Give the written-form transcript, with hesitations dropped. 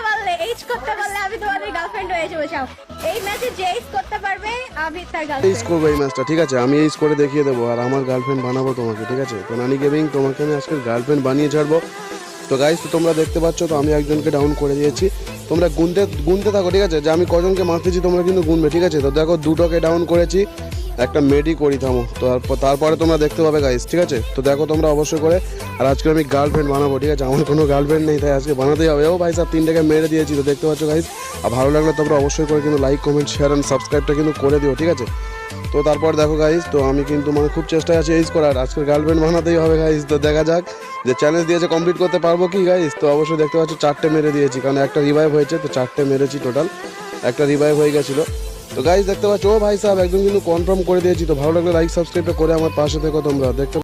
পারলে আমি তোমাদের গার্লফ্রেন্ড হয়ে যাবো। যাও এই ম্যাচে যে এইচ করতে পারবে আমি তার এইচ গার্লফ্রেন্ড। করবো এই ম্যাচটা, ঠিক আছে? আমি এইচ করে দেখিয়ে দেবো আর আমার গার্লফ্রেন্ড বানাবো তোমাকে, ঠিক আছে? তো নানি গেমিং তোমাকে আমি আজকে গার্লফ্রেন্ড বানিয়ে ছাড়বো। তো গাইস, তো তোমরা দেখতে পাচ্ছ, তো আমি একজনকে ডাউন করে দিয়েছি। তোমরা গুনতে থাকো, ঠিক আছে? যে আমি কজনকে মারতেছি তোমরা কিন্তু গুনবে, ঠিক আছে? তো দেখো, দুটোকে ডাউন করেছি, একটা মেডি করি থামো। তো তারপরে তোমরা দেখতে পাবে গাইস, ঠিক আছে? তো দেখো তোমরা অবশ্যই করে। আর আজকে আমি গার্লফ্রেন্ড বানাবো, ঠিক আছে? আমার কোনো গার্লফ্রেন্ড নেই, তাই আজকে বানাতেই হবে। ও ভাই সাহেব, 3টাকে মেরে দিয়েছি, তো দেখতে পাচ্ছ গাইস। আর ভালো লাগলে তোমরা অবশ্যই করে কিন্তু লাইক, কমেন্ট, শেয়ার অ্যান্ড সাবস্ক্রাইবটা কিন্তু করে দিও, ঠিক আছে? তো তারপর দেখো গাইস, তো আমি কিন্তু মানে খুব চেষ্টায় আছি এইজ করার। আজকে গার্লফ্রেন্ড বানাতেই হবে গাইস। তো দেখা যাক যে চ্যালেঞ্জ দিয়েছে কমপ্লিট করতে পারবো কি গাইস। তো অবশ্যই দেখতে পাচ্ছ 4টে মেরে দিয়েছি, কারণ একটা রিভাইভ হয়েছে, তো 4টে মেরেছি টোটাল। একটা রিভাইভ হয়ে গেছিলো। তো গাইস দেখতে পাচ্ছ, ও ভাই সাহেব একদম কিন্তু কনফার্ম করে দিয়েছি। তো ভালো লাগলে লাইক সাবস্ক্রাইবটা করে আমার পাশে থেকো তোমরা। দেখতে